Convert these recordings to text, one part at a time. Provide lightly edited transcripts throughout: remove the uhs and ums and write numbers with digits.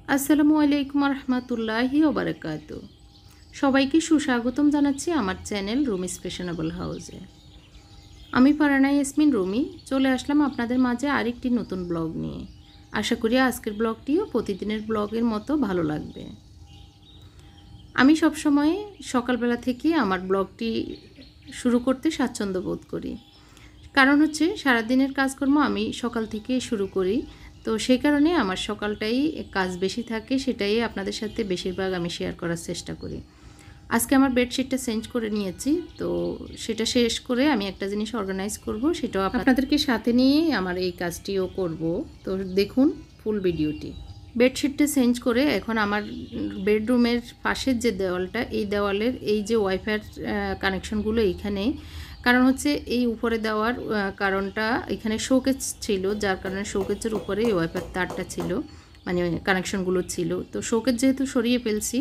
আসসালামু আলাইকুম রহমতুল্লাহি ওবারাকাতু। সবাইকে সুস্বাগতম জানাচ্ছি আমার চ্যানেল রুমিস ফ্যাশনেবল হাউসে। আমি ফারহানা ইয়াসমিন রুমি চলে আসলাম আপনাদের মাঝে আরেকটি নতুন ব্লগ নিয়ে। আশা করি আজকের ব্লগটিও প্রতিদিনের ব্লগের মতো ভালো লাগবে। আমি সবসময় সকালবেলা থেকে আমার ব্লগটি শুরু করতে স্বাচ্ছন্দ্য বোধ করি, কারণ হচ্ছে সারাদিনের কাজকর্ম আমি সকাল থেকে শুরু করি। তো সেই কারণে আমার সকালটাই কাজ বেশি থাকে, সেটাই আপনাদের সাথে বেশিরভাগ আমি শেয়ার করার চেষ্টা করি। আজকে আমার বেডশিটটা চেঞ্জ করে নিয়েছি, তো সেটা শেষ করে আমি একটা জিনিস অর্গানাইজ করব, সেটাও আপনাদেরকে সাথে নিয়ে আমার এই কাজটিও করব। তো দেখুন ফুল ভিডিওটি। বেডশিটটা চেঞ্জ করে এখন আমার বেডরুমের পাশের যে দেওয়ালটা, এই দেওয়ালের এই যে ওয়াইফাইয়ের কানেকশনগুলো এইখানে, কারণ হচ্ছে এই উপরে দেওয়ার কারণটা এখানে শোকেস ছিল, যার কারণে শোকেসের উপরে এই ওয়াইফাইয়ের তারটা ছিল, মানে কানেকশনগুলো ছিল। তো শোকেস যেহেতু সরিয়ে ফেলছি,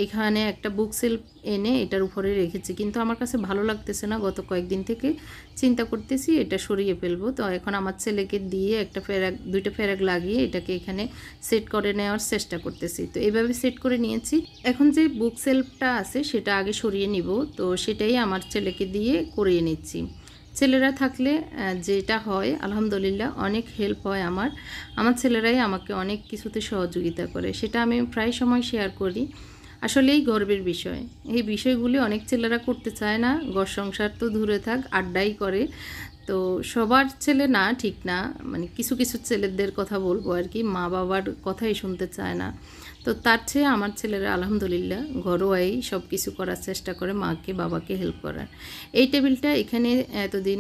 এখানে একটা বুক সেলফ এনে এটার উপরে রেখেছি, কিন্তু আমার কাছে ভালো লাগতেছে না। গত কয়েকদিন থেকে চিন্তা করতেছি এটা সরিয়ে ফেলবো। তো এখন আমার ছেলেকে দিয়ে একটা দুইটা ফেরাক লাগিয়ে এটাকে এখানে সেট করে নেওয়ার চেষ্টা করতেছি। তো এইভাবে সেট করে নিয়েছি। এখন যে বুক সেলফটা আছে সেটা আগে সরিয়ে নিব, তো সেটাই আমার ছেলেকে দিয়ে করিয়ে নিচ্ছি। ছেলেরা থাকলে যেটা হয় আলহামদুলিল্লাহ অনেক হেল্প হয় আমার ছেলেরাই আমাকে অনেক কিছুতে সহযোগিতা করে, সেটা আমি প্রায় সময় শেয়ার করি। আসলেই গর্বের বিষয়। এই বিষয়গুলি অনেক ছেলেরা করতে চায় না, ঘর সংসার তো দূরে থাক, আড্ডাই করে। তো সবার ছেলে না, ঠিক না, মানে কিছু কিছু ছেলেদের কথা বলবো আর কি, মা বাবার কথাই শুনতে চায় না। তো তার চেয়ে আমার ছেলেরা আলহামদুলিল্লাহ ঘরোয়াই সব কিছু করার চেষ্টা করে, মাকে বাবাকে হেল্প করার। এই টেবিলটা এখানে এতদিন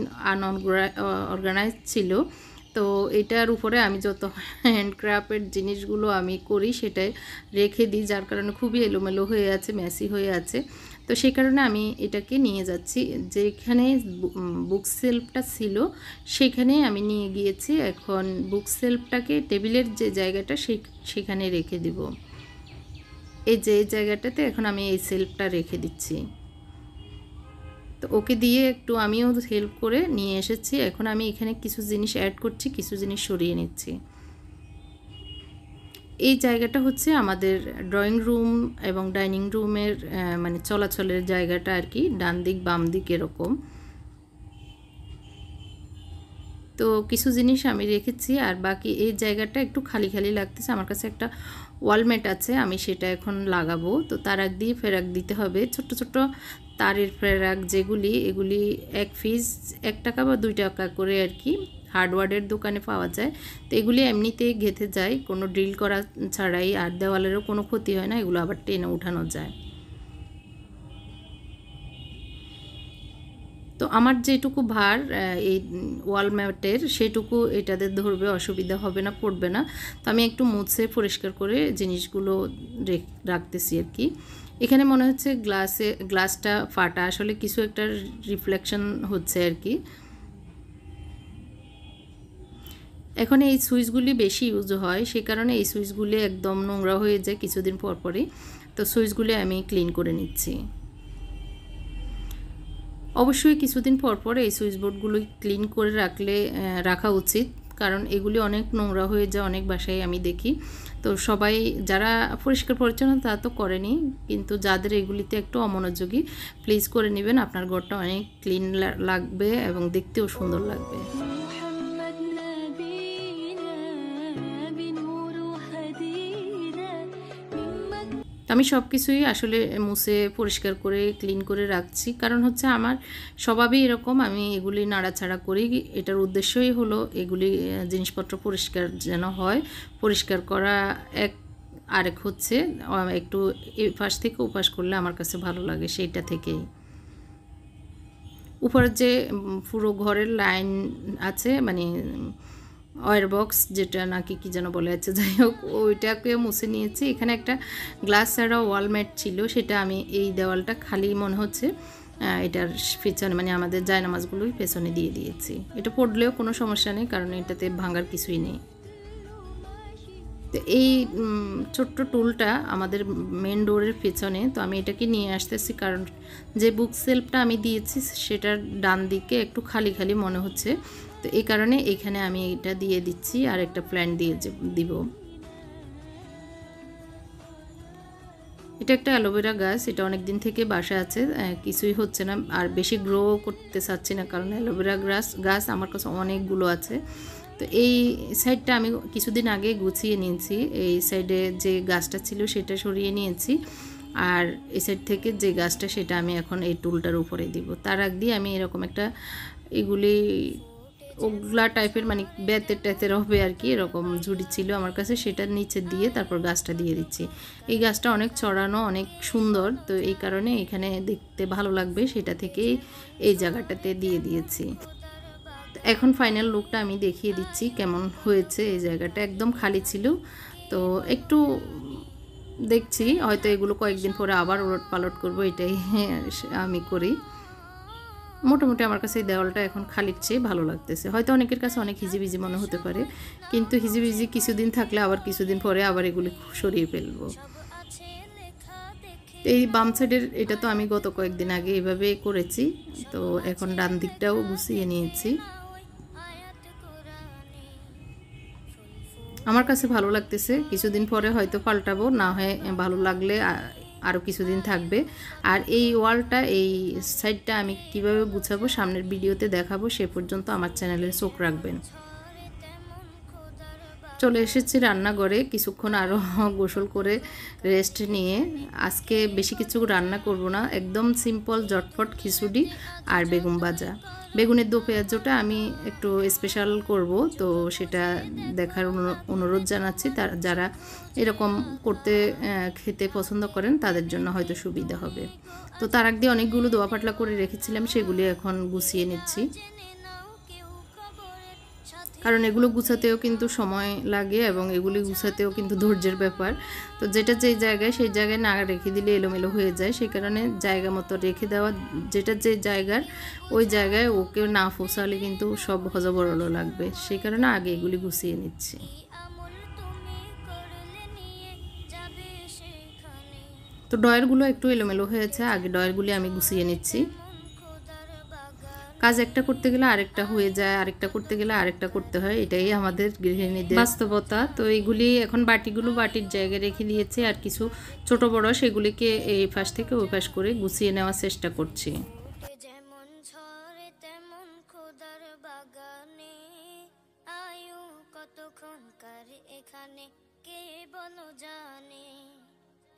অর্গানাইজ ছিল, তো এটার উপরে আমি যত হ্যান্ডক্রাফটের জিনিসগুলো আমি করি সেটাই রেখে দিই, যার কারণে খুবই এলোমেলো হয়ে আছে, মেসি হয়ে আছে। তো সেই কারণে আমি এটাকে নিয়ে যাচ্ছি, যেখানে বুক সেলফটা ছিল সেখানে আমি নিয়ে গিয়েছি। এখন বুক সেলফটাকে টেবিলের যে জায়গাটা সেখানে রেখে দিব। এই যে জায়গাটাতে এখন আমি এই সেলফটা রেখে দিচ্ছি। তো ওকে দিয়ে একটু আমিও হেল্প করে নিয়ে এসেছি। এখন আমি এখানে কিছু জিনিস অ্যাড করছি, কিছু জিনিস সরিয়ে নিচ্ছি। এই জায়গাটা হচ্ছে আমাদের ড্রয়িং রুম এবং ডাইনিং রুমের মানে চলাচলের জায়গাটা আর কি, ডান দিক বাম দিক এরকম। তো কিছু জিনিস আমি রেখেছি, আর বাকি এই জায়গাটা একটু খালি খালি লাগতেছে। আমার কাছে একটা ওয়ালমেট আছে, আমি সেটা এখন লাগাবো। তো তারাক দিয়ে ফেরাক দিতে হবে, ছোট্ট ছোট্ট তারের ফেরাক যেগুলি, এগুলি 1 পিস 1 টাকা বা 2 টাকা করে আর কি হার্ডওয়্যারের দোকানে পাওয়া যায়। তো এগুলি এমনিতেই গেঁথে যায় কোনো ড্রিল করা ছাড়াই, আর দেওয়ালেরও কোনো ক্ষতি হয় না, এগুলো আবার টেনে উঠানো যায়। তো আমার যেটুকু ভার এই ওয়াল ম্যাটের সেটুকু এটাতে ধরবে, অসুবিধা হবে না, পড়বে না। তো আমি একটু মুছে পরিষ্কার করে জিনিসগুলো রাখতেছি আর কি। এখানে মনে হচ্ছে গ্লাসটা ফাটা, আসলে কিছু একটা রিফ্লেকশন হচ্ছে আর কি। এখন এই সুইচগুলি বেশি ইউজ হয়, সে কারণে এই সুইচগুলি একদম নোংরা হয়ে যায় কিছুদিন পর পরই। তো সুইচগুলি আমি ক্লিন করে নিচ্ছি। অবশ্যই কিছুদিন পর পর এই সুইচ বোর্ডগুলো ক্লিন করে রাখা উচিত, কারণ এগুলি অনেক নোংরা হয়ে যায় অনেক বাসায় আমি দেখি। তো সবাই যারা পরিষ্কার পরিচ্ছন্ন তা তো করেনি, কিন্তু যাদের এগুলিতে একটু অমনোযোগী প্লিজ করে নেবেন, আপনার ঘরটা অনেক ক্লিন লাগবে এবং দেখতেও সুন্দর লাগবে। আমি সব কিছুই আসলে মুছে পরিষ্কার করে ক্লিন করে রাখছি, কারণ হচ্ছে আমার স্বভাবই এরকম, আমি এগুলি নাড়াচাড়া করি। এটার উদ্দেশ্যই হলো এগুলি জিনিসপত্র পরিষ্কার যেন হয়। পরিষ্কার করা আরেক হচ্ছে একটু এপাশ থেকে ওপাশ করলে আমার কাছে ভালো লাগে, সেইটা থেকেই। উপরের যে পুরো ঘরের লাইন আছে, মানে ওয়্যার বক্স যেটা নাকি কী যেন বলে আছে, যাই হোক ওইটাকে মুছে নিয়েছি। এখানে একটা গ্লাস ছাড়া ওয়ালমেট ছিল, সেটা আমি এই দেওয়ালটা খালি মনে হচ্ছে এটার পেছনে, মানে আমাদের জায়নামাজগুলোই পেছনে দিয়ে দিয়েছি। এটা পড়লেও কোনো সমস্যা নেই, কারণ এটাতে ভাঙার কিছুই নেই। তো এই ছোট্ট টুলটা আমাদের মেন ডোরের পেছনে, তো আমি এটাকে নিয়ে আসতেছি, কারণ যে বুক সেলফটা আমি দিয়েছি সেটার ডান দিকে একটু খালি খালি মনে হচ্ছে। তো এই কারণে এখানে আমি এটা দিয়ে দিচ্ছি, আর একটা প্ল্যান দিয়ে দিব। এটা একটা অ্যালোভেরা গাছ, এটা অনেক দিন থেকে বাসায় আছে, কিছুই হচ্ছে না আর বেশি গ্রো করতে চাচ্ছি না, কারণ অ্যালোভেরা গাছ আমার কাছে অনেকগুলো আছে। তো এই সাইডটা আমি কিছুদিন আগে গুছিয়ে নিয়েছি, এই সাইডে যে গাছটা ছিল সেটা সরিয়ে নিয়েছি, আর এই সাইড থেকে যে গাছটা সেটা আমি এখন এই টুলটার উপরে দিব। তার আগ দিয়ে আমি এরকম একটা এগুলি ওগলা টাইপের মানে বেতের টাইপের হবে আর কি, এরকম ঝুড়ি ছিল আমার কাছে, সেটার নিচে দিয়ে তারপর গাছটা দিয়ে দিচ্ছি। এই গাছটা অনেক চড়ানো, অনেক সুন্দর, তো এই কারণে এখানে দেখতে ভালো লাগবে সেটা থেকেই এই জায়গাটাতে দিয়ে দিয়েছি। এখন ফাইনাল লুকটা আমি দেখিয়ে দিচ্ছি কেমন হয়েছে। এই জায়গাটা একদম খালি ছিল, তো একটু দেখছি হয়তো এগুলো কয়েকদিন পরে আবার ওলট পালট করবো, এটাই আমি করি। মোটামুটি আমার কাছে এই দেওয়ালটা এখন খালির চেয়ে ভালো লাগতেছে। হয়তো অনেকের কাছে অনেক হিজিবিজি মনে হতে পারে, কিন্তু হিজিবিজি কিছুদিন থাকলে আবার কিছুদিন পরে আবার এগুলি সরিয়ে ফেলবো। এই বাম সাইডের এটা তো আমি গত কয়েকদিন আগে এভাবে করেছি, তো এখন ডান দিকটাও গুছিয়ে নিয়েছি। আমার কাছে ভালো লাগতেছে, কিছুদিন পরে হয়তো পাল্টাবো, না হয় ভালো লাগলে আরও কিছুদিন থাকবে। আর এই ওয়ালটা, এই সাইডটা আমি কিভাবে গুছাবো সামনের ভিডিওতে দেখাবো, সে পর্যন্ত আমার চ্যানেলে চোখ রাখবেন। চলে এসেছি রান্নাঘরে, কিছুক্ষণ আরও গোসল করে রেস্ট নিয়ে। আজকে বেশি কিছু রান্না করব না, একদম সিম্পল ঝটপট খিচুড়ি আর বেগুন ভাজা। বেগুনের দো পেঁয়াজটা আমি একটু স্পেশাল করব, তো সেটা দেখার অনুরোধ জানাচ্ছি। যারা এরকম করতে খেতে পছন্দ করেন তাদের জন্য হয়তো সুবিধা হবে। তো তার আগে অনেকগুলো দোয়া পাতলা করে রেখেছিলাম, সেগুলি এখন গুছিয়ে নিচ্ছি, কারণ এগুলো গুছাতেও কিন্তু সময় লাগে এবং এগুলি গুছাতেও কিন্তু ধৈর্যের ব্যাপার। তো যেটা যেই জায়গায় সেই জায়গায় না রেখে দিলে এলোমেলো হয়ে যায়, সেই কারণে জায়গা মতো রেখে দেওয়া, যেটা যে জায়গার ওই জায়গায় ওকে না ফোসালে কিন্তু সব হজবরল লাগবে, সেই কারণে আগে এগুলি গুছিয়ে নিচ্ছি। তো ডয়ারগুলো একটু এলোমেলো হয়েছে, আগে ডয়ারগুলি আমি গুছিয়ে নিচ্ছি। কাজ একটা করতে গেলে আরেকটা হয়ে যায়, আরেকটা করতে গেলে আরেকটা করতে হয়, এটাই আমাদের গৃহিণীদের বাস্তবতা। তো এইগুলি এখন বাটিগুলো বাটির জায়গায় রেখে দিয়েছি, আর কিছু ছোট বড় সেগুলিকে এই পাশ থেকে ওই পাশ করে গুছিয়ে নেওয়ার চেষ্টা করছি।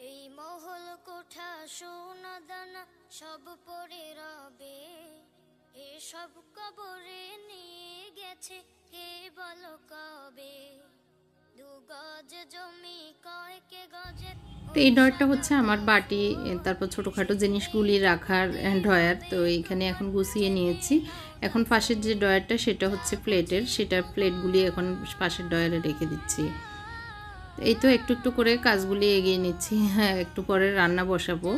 এই মহল কোঠা সোনা দানা সব পড়ে রবে, এসব কবরে নিয়ে গেছে কে বলো কবে, দু গজ জমি কয়কে গজে। তো এই ডয়ারটা হচ্ছে আমার বাটি, তারপর ছোটোখাটো জিনিসগুলি রাখার ডয়ার। তো এইখানে এখন গুছিয়ে নিয়েছি। এখন পাশের যে ডয়ারটা সেটা হচ্ছে প্লেটের, সেটা প্লেটগুলি এখন পাশের ডয়ারে রেখে দিচ্ছি। এই তো একটু একটু করে কাজগুলি এগিয়ে নিচ্ছি। হ্যাঁ, একটু পরে রান্না বসাবো,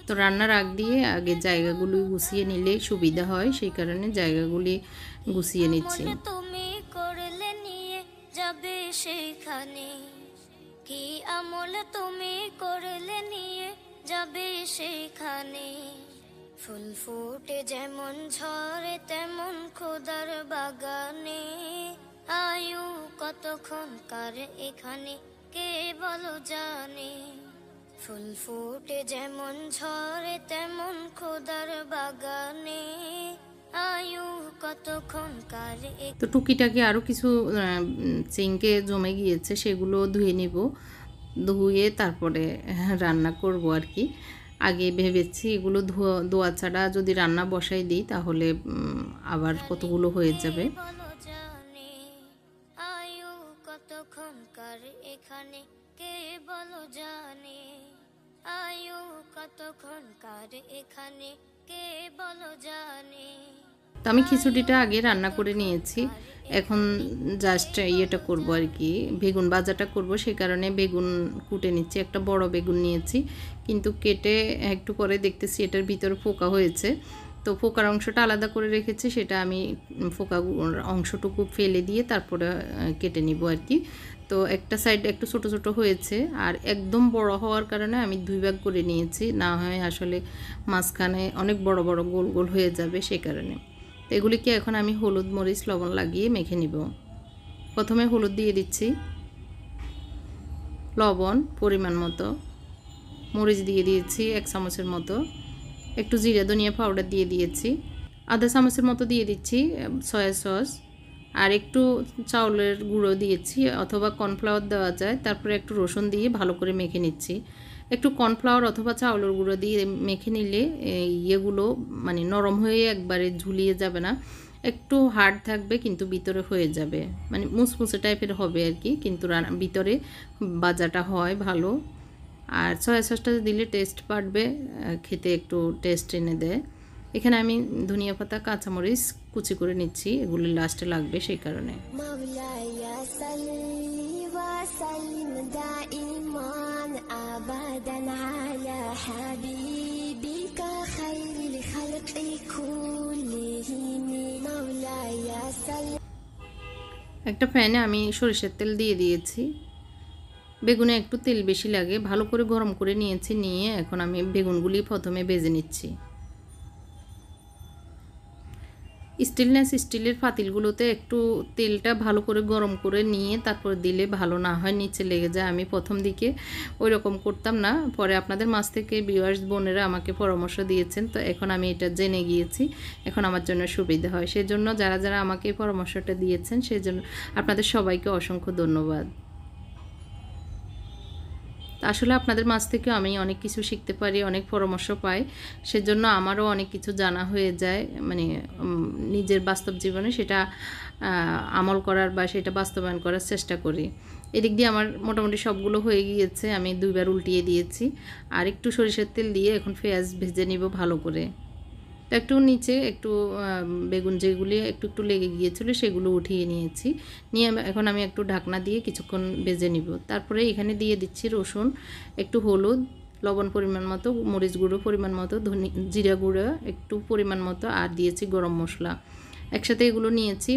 তো রান্নার আগ দিয়ে আগে জায়গাগুলি গুছিয়ে নিলেই সুবিধা হয়, সেই কারণে জায়গাগুলি গুছিয়ে নিচ্ছি। তুমি করলে নিয়ে যাবে সেখানে, কি আমল তুমি করলে নিয়ে যাবে সেখানে, ফুল ফুটে যেমন ঝরে তেমন খোদার বাগানে, আয়ু কতক্ষণ কার এখানে কে বলো জানে, ফুল ফুটে যেমন ঝরে তেমন খোদার বাগানে, আয়ু কতক্ষণ কার। তো টুকিটাকি আরও কিছু সিঙ্কে জমে গিয়েছে, সেগুলো ধুয়ে নিব, ধুয়ে তারপরে রান্না করব আর কি। আগে ভেবেছি এগুলো ধোয়া ছাড়া যদি রান্না বসাই দিই তাহলে আবার কতগুলো হয়ে যাবে। এখানে কে বলো জানে, আয়ু কতক্ষণকার এখানে কে বলো জানে। তো আমি খিচুড়িটা আগে রান্না করে নিয়েছি, এখন জাস্ট ইয়েটা করব আর কি, বেগুন ভাজাটা করব, সেই কারণে বেগুন কুটে নিচ্ছি। একটা বড় বেগুন নিয়েছি, কিন্তু কেটে একটু পরে দেখতেছি এটার ভিতরে পোকা হয়েছে, তো পোকার অংশটা আলাদা করে রেখেছি, সেটা আমি পোকা অংশটুকু ফেলে দিয়ে তারপরে কেটে নিব আর কি। তো একটা সাইড একটু ছোট ছোট হয়েছে, আর একদম বড় হওয়ার কারণে আমি 2 ভাগ করে নিয়েছি, না হয় আসলে মাঝখানে অনেক বড় বড় গোল গোল হয়ে যাবে, সেই কারণে। তো এগুলিকে এখন আমি হলুদ মরিচ লবণ লাগিয়ে মেখে নিব। প্রথমে হলুদ দিয়ে দিচ্ছি, লবণ পরিমাণ মতো, মরিচ দিয়ে দিয়েছি 1 চামচের মতো, একটু জিরা ধনিয়া পাউডার দিয়ে দিয়েছি, আধা চামচের মতো দিয়ে দিচ্ছি সয়া সস, আর একটু চাউলের গুঁড়ো দিয়েছি অথবা কর্নফ্লাওয়ার দেওয়া যায়। তারপরে একটু রসুন দিয়ে ভালো করে মেখে নিচ্ছি। একটু কর্নফ্লাওয়ার অথবা চাউলের গুঁড়ো দিয়ে মেখে নিলে ইয়েগুলো মানে নরম হয়ে একবারে ঝুলিয়ে যাবে না, একটু হার্ড থাকবে কিন্তু ভিতরে হয়ে যাবে, মানে মুসমুসে টাইপের হবে আর কি, কিন্তু ভিতরে ভাজাটা হয় ভালো। আর সয়া সসটা দিলে টেস্ট বাড়বে, খেতে একটু টেস্ট এনে দেয়। এখানে আমি ধনিয়া পাতা কাঁচামরিচ কুচি করে নিচ্ছি, এগুলো লাস্টে লাগবে সেই কারণে। একটা প্যানে আমি সরিষার তেল দিয়ে দিয়েছি, বেগুনে একটু তেল বেশি লাগে, ভালো করে গরম করে নিয়েছি। নিয়ে এখন আমি বেগুনগুলি প্রথমে ভেজে নিচ্ছি। স্টিলের পাতিলগুলোতে একটু তেলটা ভালো করে গরম করে নিয়ে তারপর দিলে ভালো, না হয় নিচে লেগে যায়। আমি প্রথম দিকে ওই রকম করতাম না, পরে আপনাদের মাঝ থেকে ভিউয়ার্স বোনেরা আমাকে পরামর্শ দিয়েছেন, তো এখন আমি এটা জেনে গিয়েছি, এখন আমার জন্য সুবিধা হয়। সেজন্য যারা যারা আমাকে এই পরামর্শটা দিয়েছেন সেজন্য আপনাদের সবাইকে অসংখ্য ধন্যবাদ। আসলে আপনাদের মাঝ থেকে আমি অনেক কিছু শিখতে পারি, অনেক পরামর্শ পাই, সেজন্য আমারও অনেক কিছু জানা হয়ে যায়, মানে নিজের বাস্তব জীবনে সেটা আমল করার বা সেটা বাস্তবায়ন করার চেষ্টা করি। এদিক দিয়ে আমার মোটামুটি সবগুলো হয়ে গিয়েছে, আমি 2বার উল্টিয়ে দিয়েছি। আর একটু সরিষার তেল দিয়ে এখন পেঁয়াজ ভেজে নিব ভালো করে। তো একটু নিচে একটু বেগুন যেগুলি একটু একটু লেগে গিয়েছিল সেগুলো উঠিয়ে নিয়েছি, নিয়ে এখন আমি একটু ঢাকনা দিয়ে কিছুক্ষণ ভেজে নিব। তারপরে এখানে দিয়ে দিচ্ছি রসুন, একটু হলুদ, লবণ পরিমাণ মতো, মরিচ গুঁড়ো পরিমাণ মতো, জিরা গুঁড়ো একটু পরিমাণ মতো, আর দিয়েছি গরম মশলা। একসাথে এগুলো নিয়েছি।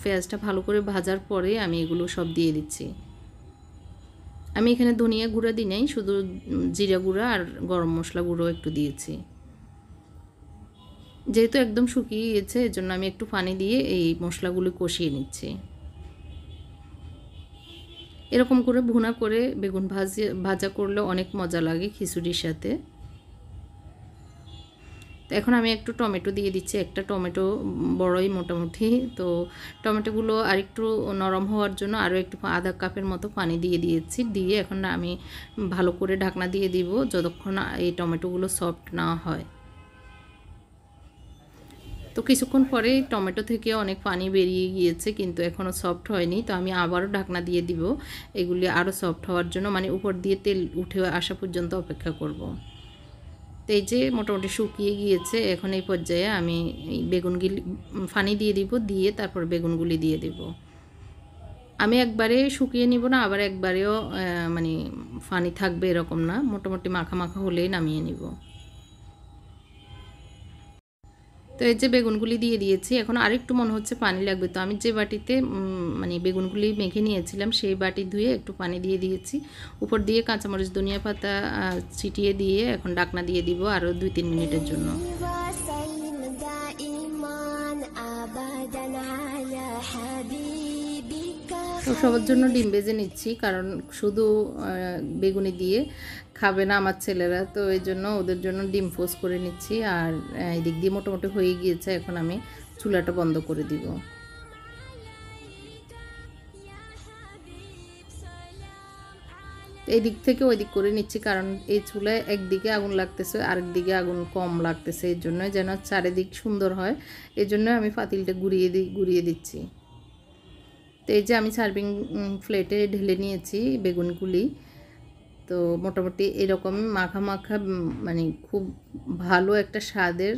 পেঁয়াজটা ভালো করে ভাজার পরে আমি এগুলো সব দিয়ে দিচ্ছি। আমি এখানে ধনিয়া গুঁড়া দিই নাই, শুধু জিরা গুঁড়া আর গরম মশলা গুঁড়ো একটু দিয়েছি। যেহেতু একদম শুকিয়ে গেছে এজন্য আমি একটু পানি দিয়ে এই মশলাগুলো কষিয়ে নিচ্ছি। এরকম করে ভুনা করে বেগুন ভাজা করলে অনেক মজা লাগে খিচুড়ির সাথে। তো এখন আমি একটু টমেটো দিয়ে দিচ্ছি, একটা টমেটো বড়ই মোটামুটি। তো টমেটোগুলো আরেকটু নরম হওয়ার জন্য আরও একটু আধা কাপের মতো পানি দিয়ে দিয়েছি। দিয়ে এখন আমি ভালো করে ঢাকনা দিয়ে দিব যতক্ষণ এই টমেটোগুলো সফট না হয়। তো কিছুক্ষণ পরে টমেটো থেকে অনেক পানি বেরিয়ে গিয়েছে, কিন্তু এখনও সফট হয়নি। তো আমি আবারও ঢাকনা দিয়ে দিব এগুলি আরও সফট হওয়ার জন্য, মানে উপর দিয়ে তেল উঠে আসা পর্যন্ত অপেক্ষা করব। তো এই যে মোটামুটি শুকিয়ে গিয়েছে, এখন এই পর্যায়ে আমি বেগুনগুলি পানি দিয়ে দিব, দিয়ে তারপর বেগুনগুলি দিয়ে দিব। আমি একবারে শুকিয়ে নিব না, আবার একবারেও মানে পানি থাকবে এরকম না, মোটামুটি মাখা মাখা হলেই নামিয়ে নিব। তো এই যে বেগুনগুলি দিয়ে দিয়েছি, এখন আরেকটু মনে হচ্ছে পানি লাগবে। তো আমি যে বাটিতে মানে বেগুনগুলি মেখে নিয়েছিলাম সেই বাটি ধুয়ে একটু পানি দিয়ে দিয়েছি। উপর দিয়ে কাঁচামরিচ ধনিয়া পাতা ছিটিয়ে দিয়ে এখন ঢাকনা দিয়ে দিব আরও 2-3 মিনিটের জন্য। তো সবার জন্য ডিম ভেজে নিচ্ছি, কারণ শুধু বেগুনি দিয়ে খাবে না আমার ছেলেরা, তো এই জন্য ওদের জন্য ডিম পোচ করে নিচ্ছি। আর এই দিক দিয়ে মোটামুটি হয়ে গিয়েছে, এখন আমি চুলাটা বন্ধ করে দিব। এই দিক থেকে ওই দিক করে নিচ্ছি, কারণ এই চুলায় একদিকে আগুন লাগতেছে আরেক দিকে আগুন কম লাগতেছে, এই জন্য যেন চারিদিক সুন্দর হয়, এই জন্য আমি পাতিলটা ঘুরিয়ে দিচ্ছি। তো এই যে আমি সার্ভিং প্লেটে ঢেলে নিয়েছি বেগুনগুলি। তো মোটামুটি এরকম মাখা মাখা, মানে খুব ভালো একটা স্বাদের,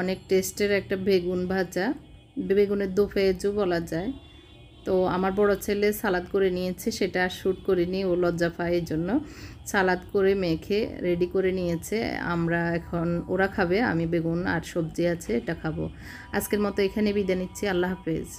অনেক টেস্টের একটা বেগুন ভাজা, বেগুনের দো পেঁয়াজও বলা যায়। তো আমার বড় ছেলে সালাদ করে নিয়েছে, সেটা শ্যুট করিনি, ও লজ্জা পায়, এই জন্য সালাদ করে মেখে রেডি করে নিয়েছে। আমরা এখন ওরা খাবে, আমি বেগুন আর সবজি আছে এটা খাবো। আজকের মতো এখানে বিদায় নিচ্ছি, আল্লাহ হাফেজ।